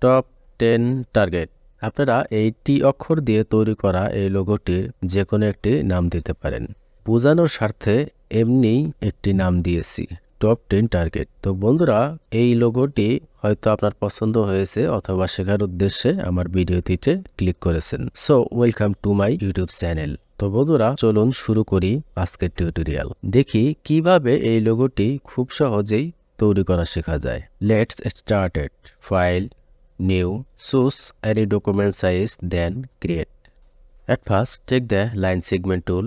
Top 10 target. আপনারা এই টি অক্ষর দিয়ে তৈরি করা এই লোগোটির যে কোনো একটি নাম দিতে পারেন। বোঝানোর স্বার্থে এমনি একটি নাম দিয়েছি, টপ 10 টার্গেট। তো বন্ধুরা, এই লোগোটি হয়তো আপনার পছন্দ হয়েছে অথবা শেখার উদ্দেশ্যে আমার ভিডিওটিতে ক্লিক করেছেন। So welcome to my YouTube channel. তো বন্ধুরা, চলুন শুরু করি আজকের টিউটোরিয়াল। দেখি কিভাবে এই লোগোটি খুব সহজেই তৈরি করা শেখা যায়। Let's start it. File, new, choose any document size, then create. At first, take the line segment tool.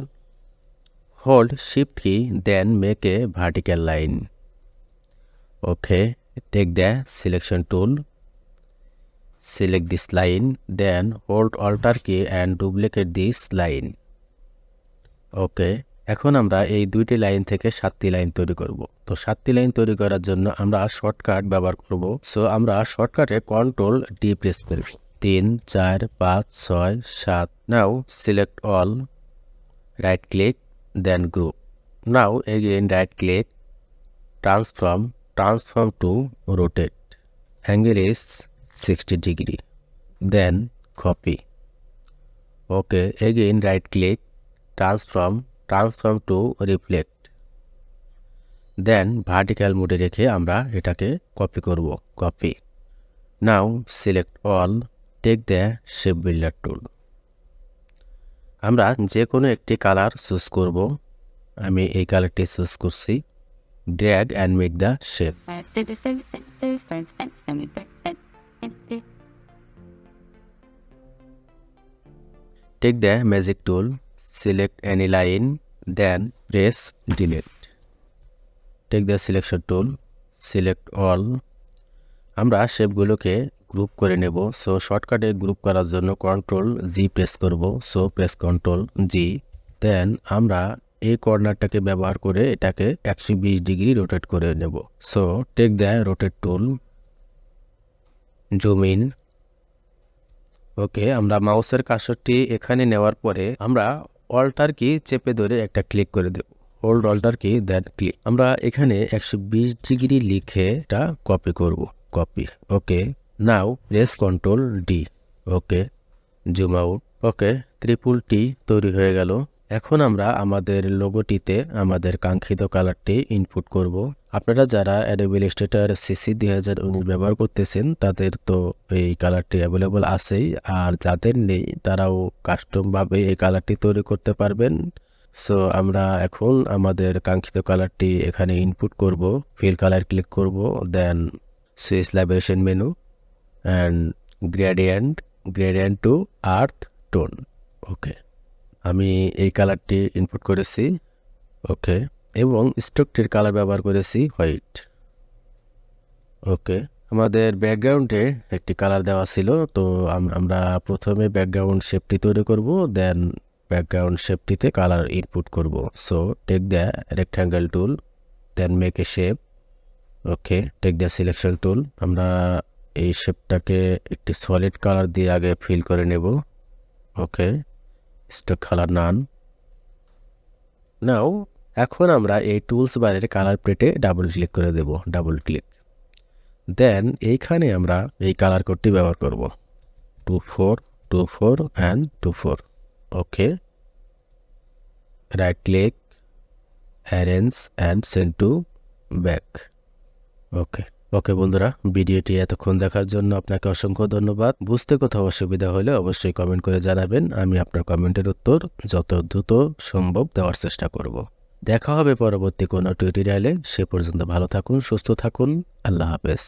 Hold shift key, then make a vertical line. Okay, take the selection tool. Select this line, then hold Alt key and duplicate this line. Okay, এখন আমরা এই দুইটি line থেকে 7টি line তৈরি করব। তো 7টি line তৈরি করার জন্য আমরা শর্টকাট ব্যবহার করব। সো আমরা শর্টকাটে Ctrl D প্রেস করব। 3, 4, 5, 6, 7. Now select all, right click, then group. Now again right click, transform to rotate. Angle is 60 degree. Then copy. Okay, again right click, transform to reflect. Then vertical mode রেখে আমরা এটাকে copy করব। Copy. Now select all, take the shape builder tool. আমরা যে কোনো একটি colour choose করব। আমি এই কালারটি চুজ করছি। drag and make the shape. Take the magic tool, select any line, then press delete. Take the selection tool, select all. আমরা শেপগুলোকে গ্রুপ করে নেব। সো শর্টকাটে গ্রুপ করার জন্য Ctrl G প্রেস করব। So press Ctrl G। দেন আমরা এই কর্নারটাকে ব্যবহার করে এটাকে 120 ডিগ্রি রোটেট করে নেব। So take the rotate tool, zoom in. Okay, আমরা মাউসের কার্সরটি এখানে নেওয়ার পরে আমরা অল্টার কি চেপে ধরে একটা ক্লিক করে দেব। হোল্ড অল্টার কি, দেন ক্লিক। আমরা এখানে 120 ডিগ্রি লিখে এটা কপি করব। কপি। ওকে, নাও প্রেস Ctrl D। ওকে, জুম আউট। ওকে, ট্রিপল টি তৈরি হয়ে গেল। এখন আমরা আমাদের লোগোটিতে আমাদের কাঙ্ক্ষিত কালারটি ইনপুট করব। আপনারা যারা অ্যাডোবি ইলাস্ট্রেটর CC 2019 ব্যবহার করতেছেন তাদের তো এই কালারটি অ্যাভেলেবল আছেই, আর যাদের নেই তারাও কাস্টমভাবে এই কালারটি তৈরি করতে পারবেন। সো আমরা এখন আমাদের কাঙ্ক্ষিত কালারটি এখানে ইনপুট করব। ফিল কালার ক্লিক করব, then switch libration menu and gradient to earth tone. Okay, আমি এই কালারটি ইনপুট করেছি। ওকে, এবং স্ট্রোকটির কালার ব্যবহার করেছি হোয়াইট। ওকে, আমাদের ব্যাকগ্রাউন্ডে একটি কালার দেওয়া ছিল, তো আমরা প্রথমে ব্যাকগ্রাউন্ড শেপটি তৈরি করব, দেন ব্যাকগ্রাউন্ড শেপটিতে কালার ইনপুট করব। So take the rectangle tool, then make a shape. Okay, take the selection tool. আমরা এই শেপটাকে একটি সলিড কালার দিয়ে আগে ফিল করে নেব। ওকে, স্ট্রোক কালার নান। নাও এখন আমরা এই টুলস বারের কালার প্লেটে ডাবল ক্লিক করে দেব। Double click. দেন এইখানে আমরা এই কালার কোডটি ব্যবহার করব, 2424 and 24। Okay, right click, arrange and send to back. Okay okay বন্ধুরা, ভিডিওটি এতক্ষণ দেখার জন্য আপনাকে অসংখ্য ধন্যবাদ। বুঝতে কোথাও অসুবিধা হলে অবশ্যই কমেন্ট করে জানাবেন। আমি আপনার কমেন্টের উত্তর যত দ্রুত সম্ভব দেওয়ার চেষ্টা করব। দেখা হবে পরবর্তী কোনো টিউটোরিয়ালে। সে পর্যন্ত ভালো থাকুন, সুস্থ থাকুন। আল্লাহ হাফেজ।